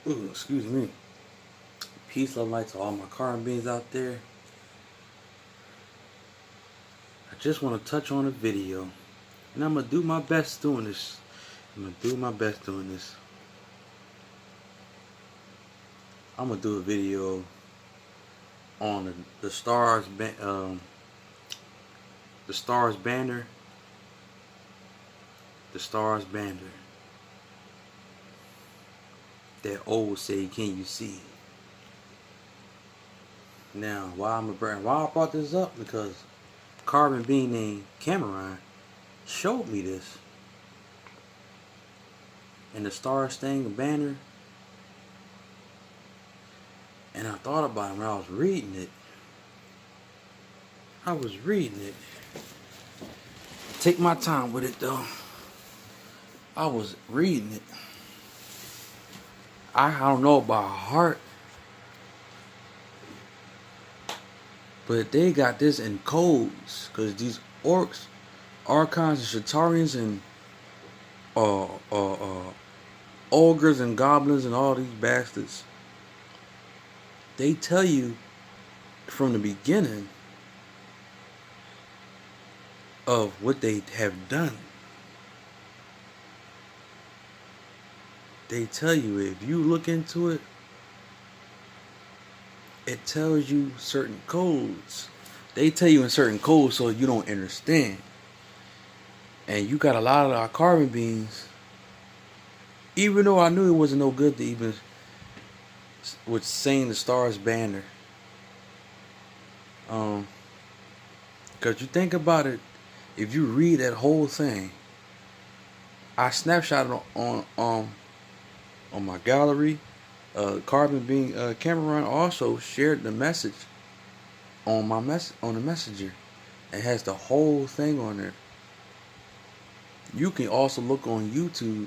Ooh, excuse me. Peace, love, light to all my carbon beans out there. I just want to touch on a video, and I'm gonna do my best doing this. I'm gonna do a video on the stars, the stars banner, the stars banner. That old say, "Can you see?" Now, why I brought this up because carbon being named Cameron showed me this, and the Star Spangled Banner, and I thought about it when I was reading it. Take my time with it though. I was reading it. I don't know about heart, but they got this in codes because these orcs, archons, and Shatarians, and ogres and goblins and all these bastards, they tell you from the beginning of what they have done. They tell you, if you look into it, it tells you certain codes. They tell you in certain codes so you don't understand. And you got a lot of our carbon beans, even though I knew it wasn't no good to even with saying the stars banner. Cause you think about it, if you read that whole thing, I snapshotted on my gallery. Carbon being Cameron also shared the message on the messenger. It has the whole thing on there. You can also look on YouTube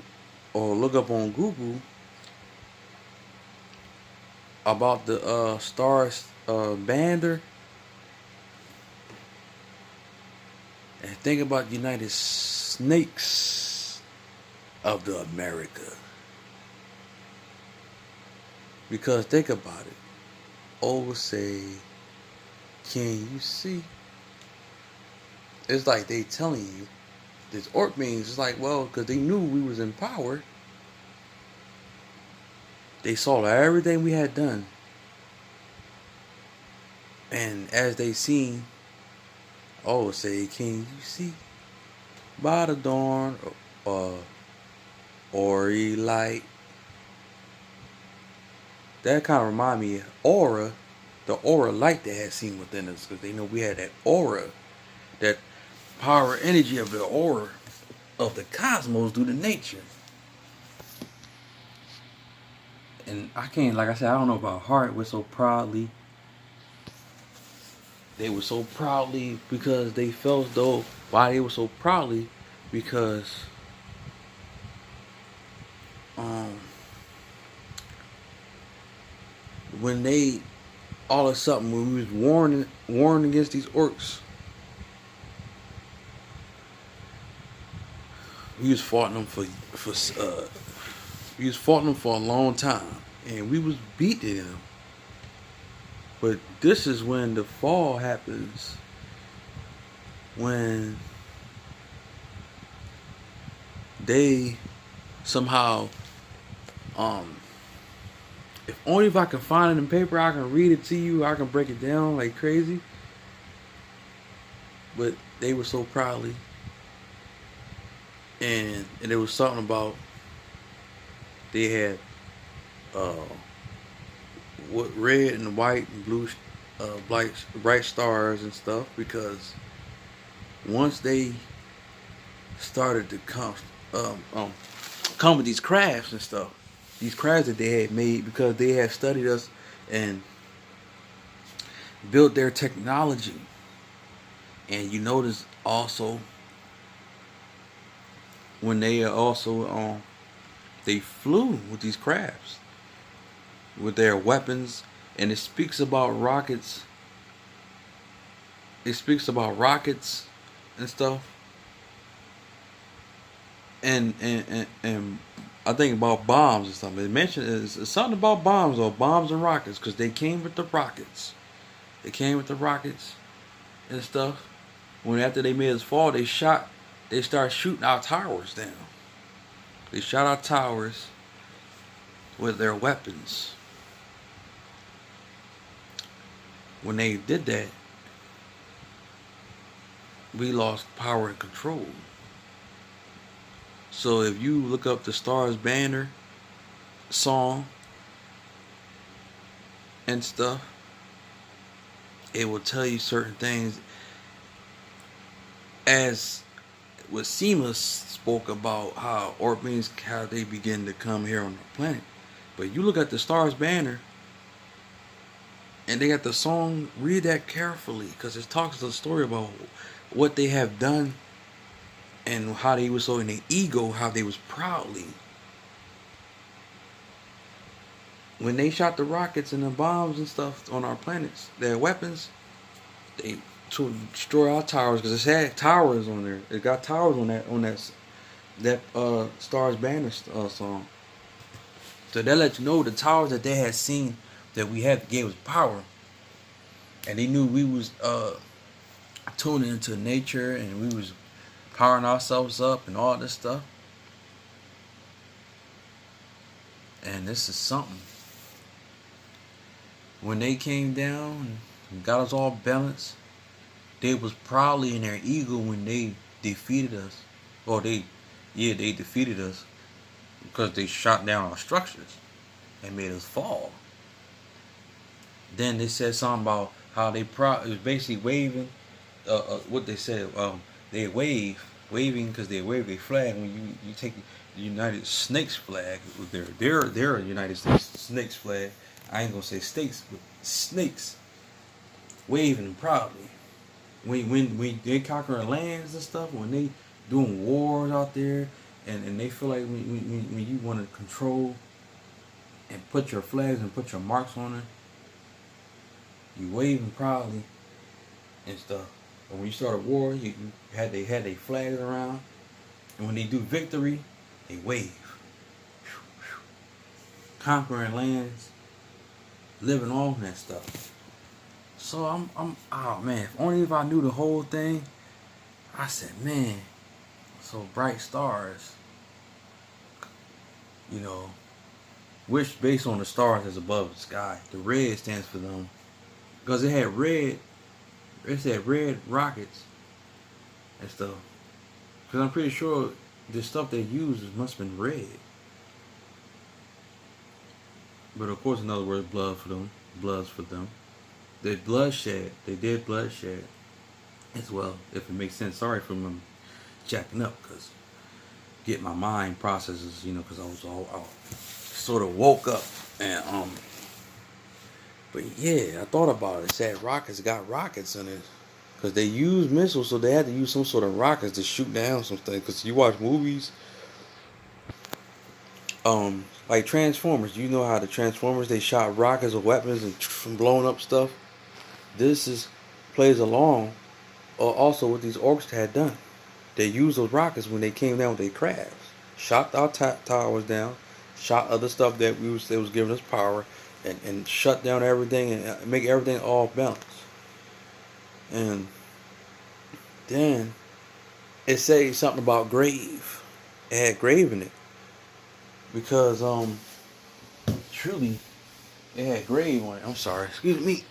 or look up on Google about the stars banner, and think about United Snakes of the America. Because think about it. Always say, "Can you see?" It's like they telling you, this orc beings, it's like, well, because they knew we was in power. They saw everything we had done. And as they seen, always say, "Can you see?" By the dawn, or light. That kind of remind me of aura, the aura light they had seen within us, because they know we had that aura, that power energy of the aura of the cosmos due to nature. And I can't, like I said, I don't know about heart. They were so proudly because they felt as though, why they were so proudly, because when they all of a sudden when we was warning against these orcs, we was fighting them for a long time, and we was beating them. But this is when the fall happens, when they somehow if only if I can find it in paper, I can read it to you, I can break it down like crazy. But they were so proudly, and there was something about they had what red and white and blue bright stars and stuff, because once they started to come with these crafts and stuff, these crafts that they had made, because they had studied us and built their technology. And you notice also when they also they flew with these crafts with their weapons, and it speaks about rockets. It speaks about rockets and stuff, and I think about bombs or something. It mentioned it's something about bombs or bombs and rockets because they came with the rockets. They came with the rockets and stuff. When after they made us fall, they started shooting our towers down. They shot our towers with their weapons. When they did that, we lost power and control. So if you look up the Stars Banner song and stuff, it will tell you certain things as what Seema spoke about how Orpings, how they begin to come here on our planet. But you look at the Stars Banner and they got the song, read that carefully because it talks the story about what they have done and how they was so in their ego, how they was proudly. When they shot the rockets and the bombs and stuff on our planets, their weapons, they to destroy our towers because it had towers on there. It got towers on that Stars Banner song. So that let you know the towers that they had seen that we had gave us power, and they knew we was tuning into nature and we was powering ourselves up and all this stuff. And this is something. When they came down and got us all balanced, they was probably in their ego when they defeated us. Or they defeated us because they shot down our structures and made us fall. Then they said something about how it was basically waving. What they said, they waving because they wave a flag. When you take the United Snakes flag, their United States Snakes flag. I ain't gonna say states, but snakes waving proudly. When they conquering lands and stuff, when they doing wars out there, and they feel like when you want to control and put your flags and put your marks on it, you waving proudly and stuff. But when you start a war, they had their flags around, and when they do victory, they wave, conquering lands, living on that stuff. So I'm oh man, if only if I knew the whole thing. I said, man, so bright stars, you know, which based on the stars that's above the sky. The red stands for them because it said red rockets and stuff. Because I'm pretty sure the stuff they used must have been red. But of course, in other words, bloods for them. They did bloodshed as well, if it makes sense. Sorry for them jacking up, because get my mind processes, because I was all sort of woke up and but yeah, I thought about it. It said rockets got rockets in it because they use missiles, so they had to use some sort of rockets to shoot down some things. Because you watch movies, like Transformers. You know how the Transformers, they shot rockets or weapons and blowing up stuff. This plays along also what these orcs had done. They used those rockets when they came down with their crafts, shot our towers down, shot other stuff that they was giving us power, and shut down everything and make everything off balance. And then it says something about grave. It had grave in it because truly it had grave on it. I'm sorry, excuse me.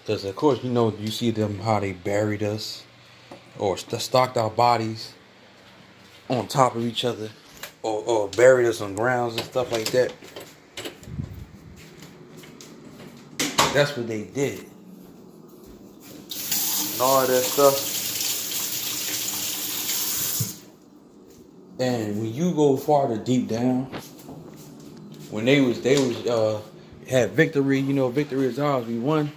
Because of course you see them how they buried us or stocked our bodies on top of each other or buried us on grounds and stuff like that. That's what they did. And all that stuff. And when you go farther deep down, when they had victory, victory is ours, we won.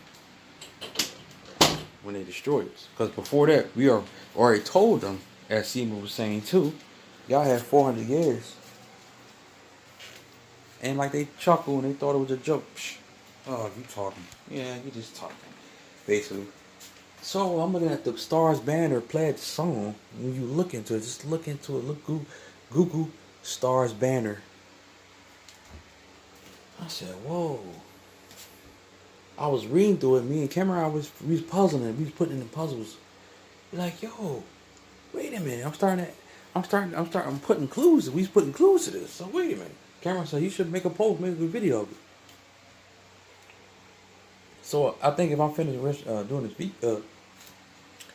When they destroyed us. Because before that, we already told them, as Seema was saying too, y'all had 400 years. And like they chuckled and they thought it was a joke. Psh, oh, you talking. Yeah, you just talking. Basically. So I'm looking at the Stars Banner pledge song. When you look into it, just look into it. Google Stars banner. I said, whoa. I was reading through it. Me and Cameron, we was puzzling. We was putting in the puzzles. Like, yo, wait a minute. I'm putting clues. We was putting clues to this. So wait a minute. Cameron said, you should make a post, make a video of it. So I think if I'm finished doing this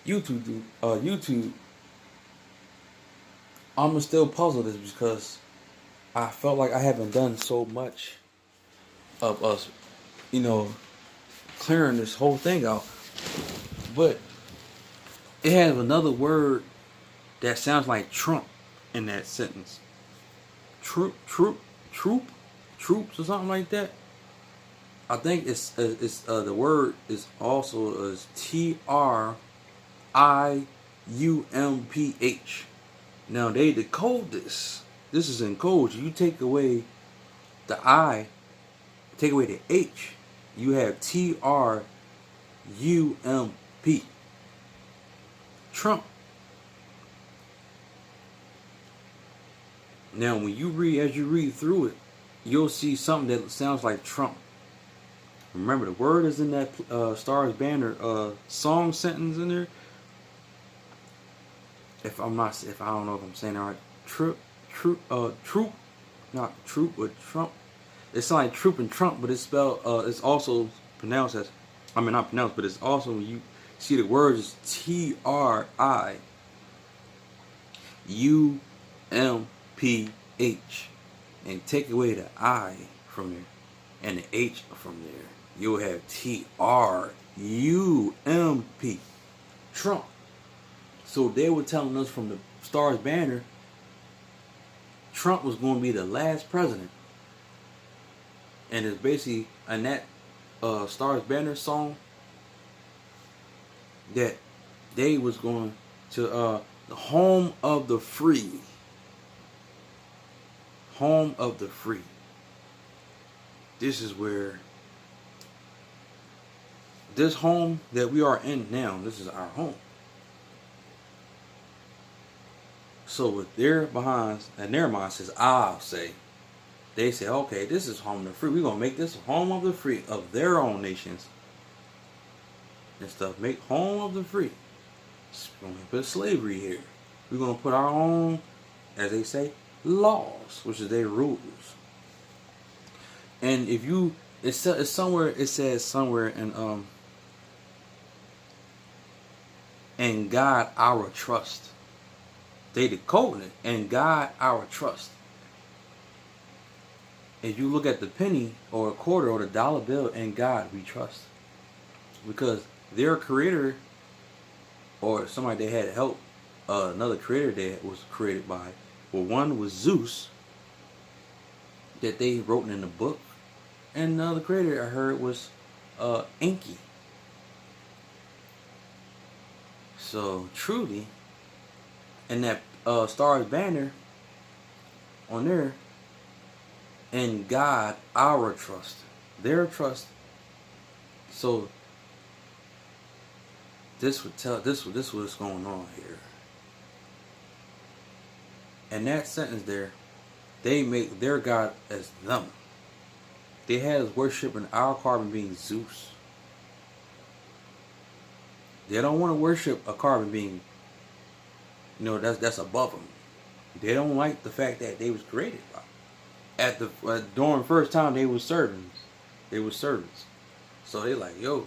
YouTube, I'm still puzzled is because I felt like I haven't done so much of us, clearing this whole thing out. But it has another word that sounds like Trump in that sentence. Troops or something like that. I think it's the word is also TRIUMPH. Now they decode this. This is in code. You take away the I, take away the H, you have TRUMP. Trump. Now when you read through it, you'll see something that sounds like Trump. Remember, the word is in that Stars Banner song sentence in there. If I don't know if I'm saying it right. Troop, not troop, but Trump. It's like troop and Trump, but it's spelled. It's also pronounced as. I mean, not pronounced, but it's also when you see the words is TRIUMPH, and take away the I from there and the H from there. You'll have TRUMP. Trump. So they were telling us from the Stars Banner, Trump was going to be the last president. And it's basically in that Stars Banner song that they was going to the home of the free. Home of the free. This is where this home that we are in now, this is our home. So with their behinds and their minds says, I'll say, they say, okay, this is home of the free. We're gonna make this home of the free of their own nations and stuff. Make home of the free. We're gonna put slavery here. We're gonna put our own, as they say, laws, which is their rules. And if you, it says somewhere in God our trust. They decode it, and God our trust. If you look at the penny or a quarter or the dollar bill, in God we trust. Because their creator or somebody they had help, another creator that was created by, well, one was Zeus that they wrote in the book, and another creator I heard was Enki. So truly, and that Stars Banner on there, and God our trust, their trust. So this would tell this what's going on here. And that sentence there, they make their God as them. They had us worshiping our carbon being Zeus. They don't want to worship a carbon being, that's above them. They don't like the fact that they was created by. During the first time they were servants. They were servants. So they like, yo,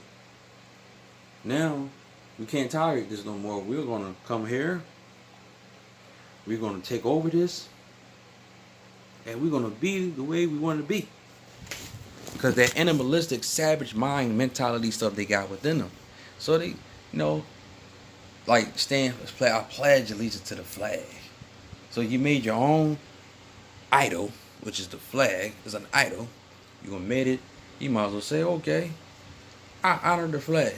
now we can't tolerate this no more. We're gonna come here. We're gonna take over this, and we're gonna be the way we want to be. Because that animalistic, savage mind mentality stuff they got within them. So they, like I pledge allegiance to the flag. So you made your own idol, which is the flag, is an idol. You gonna made it. You might as well say, okay, I honor the flag.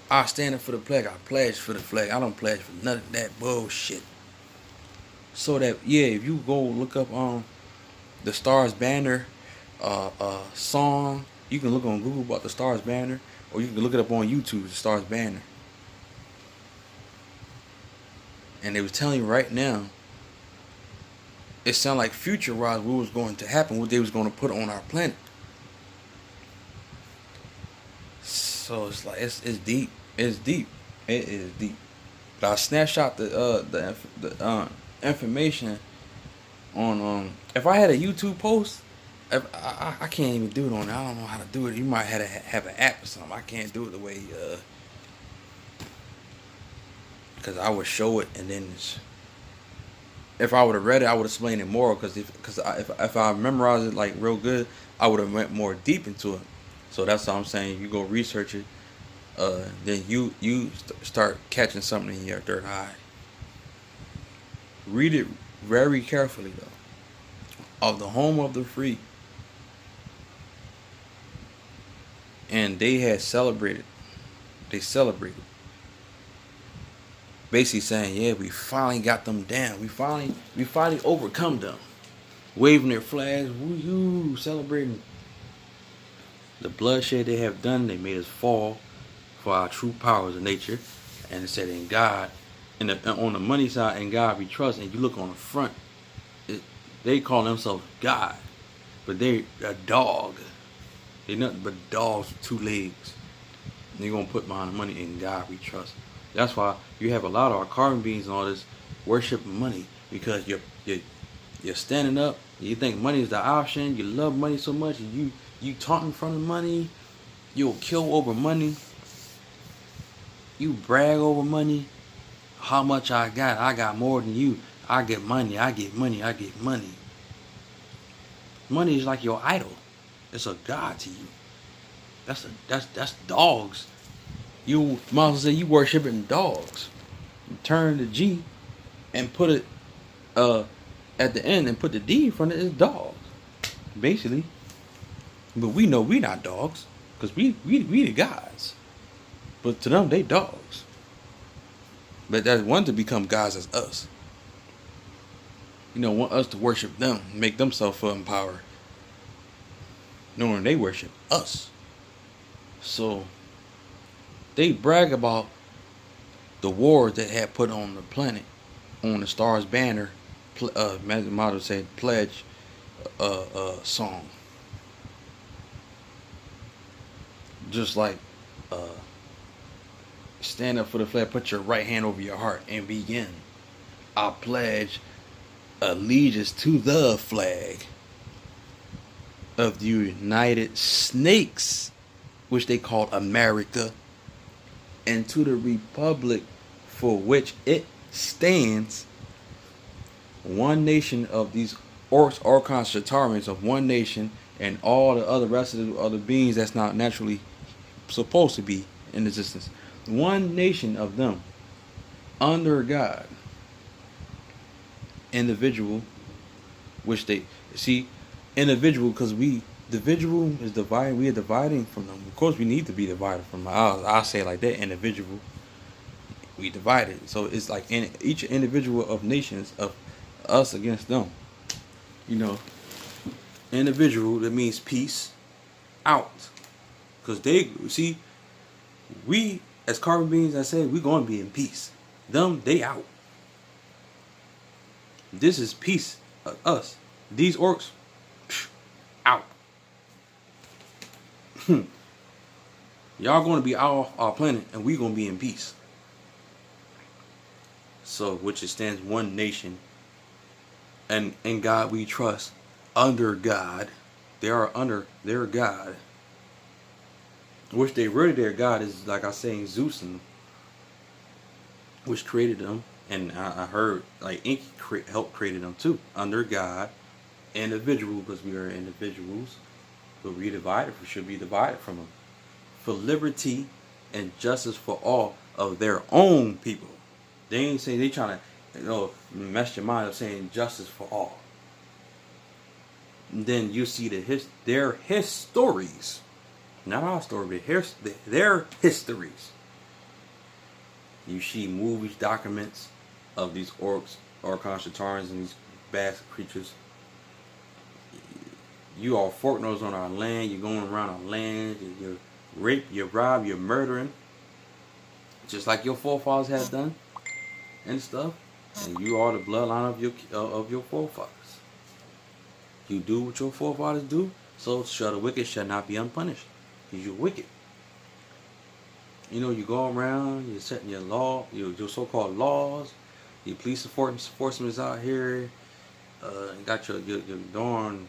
I stand up for the flag. I pledge for the flag. I don't pledge for none of that bullshit. So that, if you go look up the Stars Banner song, you can look on Google about the Stars Banner, or you can look it up on YouTube, the Stars Banner. And they was telling you right now it sounded like future-wise what was going to happen, what they was going to put on our planet. So it's like it's deep. It's deep. It is deep. But I snapshot the information on if I had a YouTube post, if I can't even do it on there. I don't know how to do it. You might have to have an app or something. I can't do it the way because I would show it and then if I would have read it, I would explain it more. Because if I memorized it like real good, I would have went more deep into it. So that's what I'm saying. You go research it, then you start catching something in your third eye. Read it very carefully though. Of the home of the free, and they had celebrated. They celebrated. Basically saying, yeah, we finally got them down. We finally overcome them. Waving their flags, woo-hoo, celebrating the bloodshed they have done. They made us fall for our true powers of nature. And it said in God, on the money side, in God we trust. And you look on the front, they call themselves God, but they a dog. They nothing but dogs with 2 legs. And they're gonna put behind the money, in God we trust. That's why you have a lot of our carbon beings and all this worshiping money, because you're standing up. You think money is the option. You love money so much, and you taunting from the money. You'll kill over money. You brag over money. How much I got more than you. I get money. I get money. I get money. Money is like your idol. It's a god to you. That's dogs. You might as well say you worshiping dogs. You turn the G and put it at the end and put the D in front of it. It's dogs, basically. But we know we not dogs, because we the gods. But to them they dogs. But that's one to become gods as us. Want us to worship them, make them self-empowered, knowing they worship us. So they brag about the wars that had put on the planet, on the Stars Banner, motto said pledge song. Just like stand up for the flag, put your right hand over your heart and begin. I pledge allegiance to the flag of the United Snakes, which they called America, and to the republic for which it stands, one nation of these orcs, archons, Chatarmans of one nation, and all the other rest of the other beings that's not naturally supposed to be in existence. One nation of them, under God, individual, which they see, individual, because individual is dividing. We are dividing from them. Of course, we need to be divided from them. I'll say it like that. Individual, we divided. So it's like each individual of nations, of us against them. Individual, that means peace out. Because we as carbon beings, I say, we're going to be in peace. Them, they out. This is peace. Us. These orcs, out. Y'all going to be off our planet, and we going to be in peace. So, which it stands one nation, and in God we trust, under God. They are under their God. Which they really, their God is, like I say, Zeus, and which created them. And I heard, like, Inky helped created them too. Under God, individual, because we are individuals. But we should be divided from them. For liberty and justice for all of their own people. They ain't saying, they trying to, mess your mind up saying justice for all. And then you see their histories. Not our story, but their histories. You see movies, documents of these orcs, archons, Chatarans, and these bad creatures. You are fork nose on our land. You're going around our land. You rape, you rob, you're murdering, just like your forefathers had done and stuff. And you are the bloodline of your forefathers. You do what your forefathers do, so shall the wicked shall not be unpunished. Because you're wicked. You know, you go around, you're setting your your so-called laws. Your police enforcement is out here. You got your darn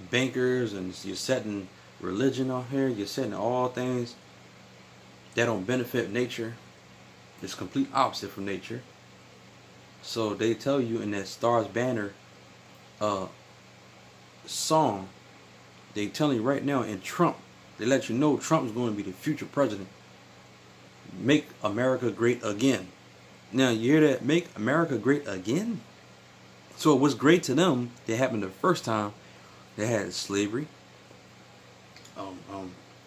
bankers, and you're setting religion on here. You're setting all things that don't benefit nature. It's complete opposite from nature. So they tell you in that Stars Banner song, they telling you right now in Trump, they let you know Trump's going to be the future president. Make America great again. Now you hear that? Make America great again? So it was great to them that happened the first time they had slavery.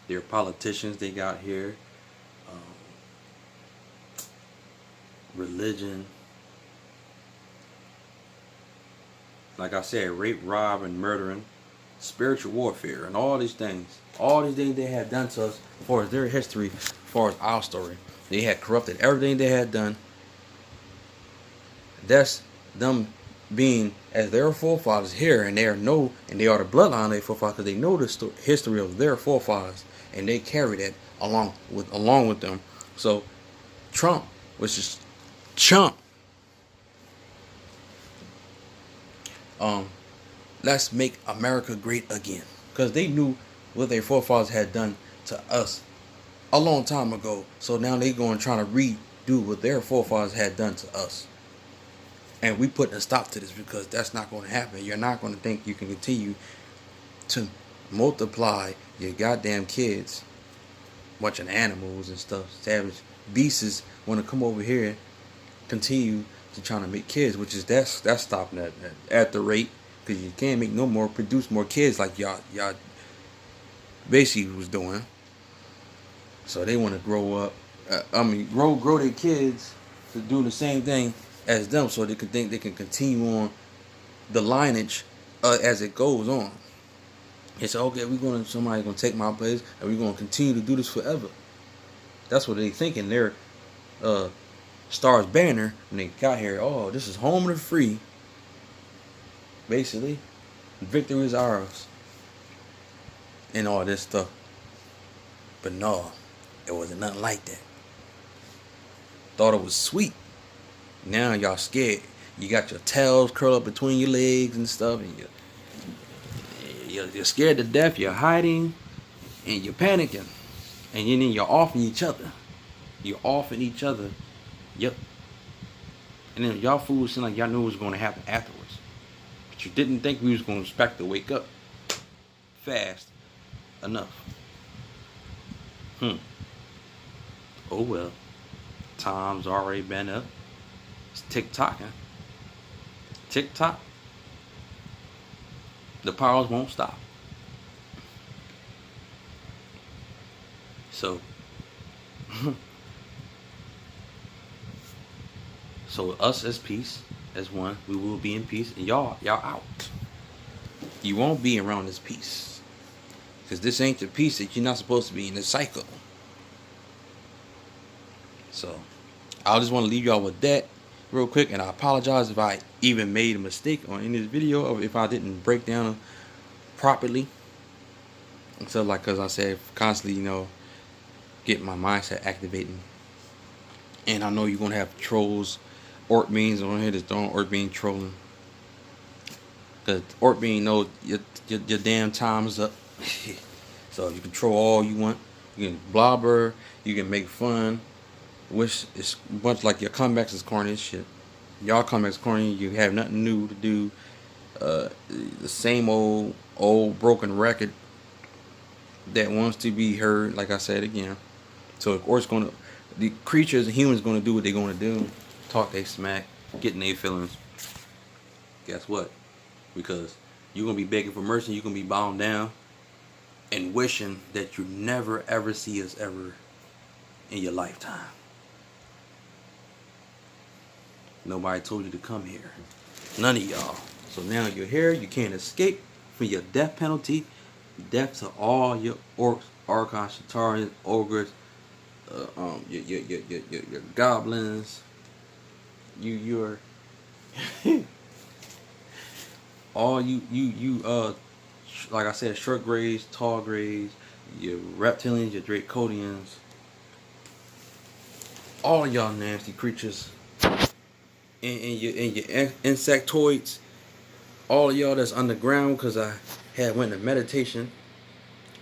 Their politicians they got here. Religion. Like I said, rape, rob, and murdering. Spiritual warfare and all these things. All these things they had done to us as far as their history, as far as our story. They had corrupted everything they had done. That's them being as their forefathers here, and they are the bloodline of their forefathers, because they know the history of their forefathers, and they carry that along with them. So Trump was just chump. Let's make America great again, because they knew what their forefathers had done to us a long time ago. So now they going trying to redo what their forefathers had done to us. And we putting a stop to this, because that's not going to happen. You're not going to think you can continue to multiply your goddamn kids, bunch of animals and stuff, savage beasts want to come over here and continue to trying to make kids, which is that's stopping at the rate, because you can't produce more kids like y'all basically was doing. So they want to grow up, grow their kids to do the same thing as them, so they can think they can continue on the lineage as it goes on. It's okay, somebody's gonna take my place, and we're gonna continue to do this forever. That's what they think in their Stars Banner when they got here. Oh, this is home of the free. Basically, victory is ours, and all this stuff. But no, it wasn't nothing like that. Thought it was sweet. Now y'all scared. You got your tails curled up between your legs and stuff, and you're scared to death. You're hiding, and you're panicking, and then you're offing each other. You're offing each other. Yep. And then y'all fools seem like y'all knew what was going to happen afterwards, but you didn't think we was going to expect to wake up fast enough. Oh well. Time's already been up. It's tick-tocking. Tick-tock. The powers won't stop. So us as peace, as one, we will be in peace, and y'all out. You won't be around this peace, because this ain't the peace that you're not supposed to be in, the cycle. So I just want to leave y'all with that real quick, and I apologize if I even made a mistake in this video, or if I didn't break down properly. So because I said, constantly, get my mindset activating. And I know you're gonna have trolls, orc beans on here that's throwing orc bean trolling, because orc bean knows your damn time's up. So you can troll all you want, you can blobber, you can make fun, which is a bunch like your comebacks is corny as shit. Y'all comebacks corny. You have nothing new to do. The same old broken record that wants to be heard. Like I said again. So of course the creatures and humans gonna do what they're gonna do. Talk they smack, getting their feelings. Guess what? Because you're gonna be begging for mercy. You're gonna be bound down and wishing that you never ever see us ever in your lifetime. Nobody told you to come here. None of y'all. So now you're here. You can't escape from your death penalty. Death to all your orcs, archons, Shatarians, ogres, your goblins. You're all like I said, short grays, tall grays, your reptilians, your draconians, all of y'all nasty creatures, and your insectoids, all of y'all that's underground, because I had went to meditation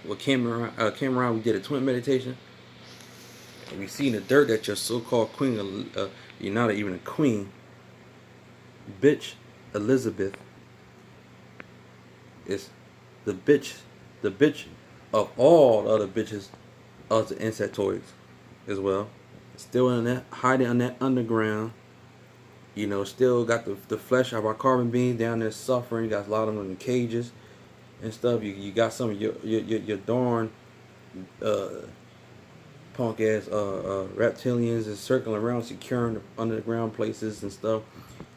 with Cameron. We did a twin meditation. And we seen the dirt that your so-called queen, you're not even a queen, bitch Elizabeth, is the bitch of all the other bitches of the insectoids as well. Still in that, hiding on that underground. You know, still got the flesh of our carbon beings down there suffering. You got a lot of them in the cages and stuff. You got some of your darn punk ass reptilians is circling around, securing the underground places and stuff.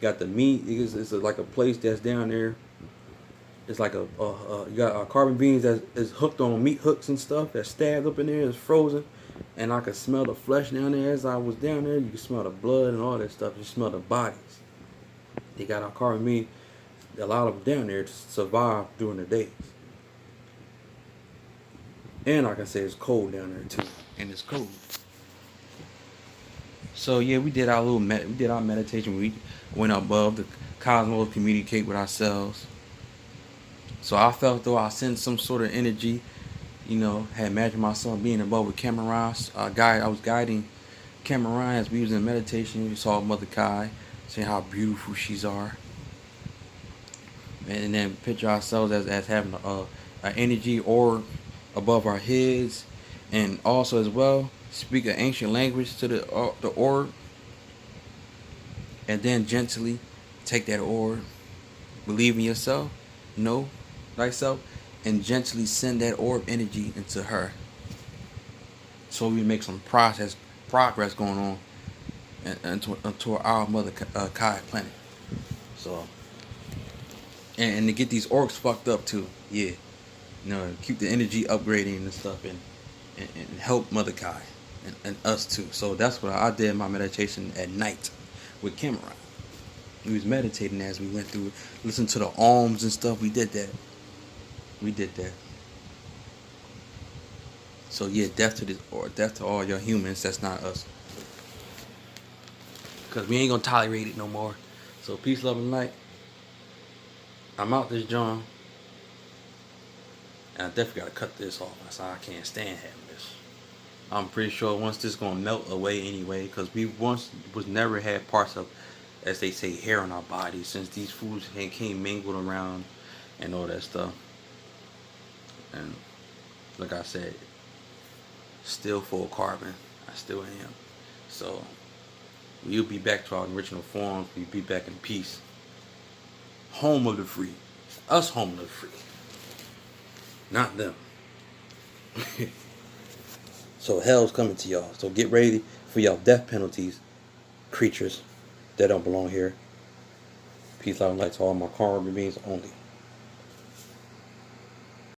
Got the meat. It's like a place that's down there. It's like you got carbon beans that is hooked on meat hooks and stuff that's stabbed up in there. It's frozen, and I could smell the flesh down there. As I was down there, you could smell the blood and all that stuff. You smell the bodies. They got our carbon beans, a lot of them down there to survive during the days. And I can say it's cold down there too, and it's cold. So yeah, we did our meditation. We went above the cosmos, communicate with ourselves. So I felt though I sensed some sort of energy, you know, had imagined myself being above with Cameron. I was guiding Cameron as we was in meditation. We saw Mother Kai, saying how beautiful she's are, and then picture ourselves as having an energy orb above our heads, and also as well speak an ancient language to the orb, and then gently take that orb, believe in yourself, know thyself, and gently send that orb energy into her. So we make some progress going on into our Mother Kai planet. So and to get these orcs fucked up too, yeah. You know, keep the energy upgrading and stuff, and help Mother Kai and us too. So that's what I did my meditation at night with Cameron. We was meditating as we went through it, listened to the alms and stuff. We did that. So yeah, death to all your humans. That's not us, cause we ain't gonna tolerate it no more. So peace, love, and light. I'm out this joint. And I definitely gotta cut this off. I can't stand having this. I'm pretty sure once this gonna melt away anyway, because we once was never had parts of, as they say, hair on our bodies, since these foods came mingled around and all that stuff. And like I said, still full carbon. I still am. So we'll be back to our original forms. We'll be back in peace. Home of the free. Us home of the free. Not them. So hell's coming to y'all. So get ready for y'all death penalties, creatures that don't belong here. Peace, love, and light to all my carbon beings only.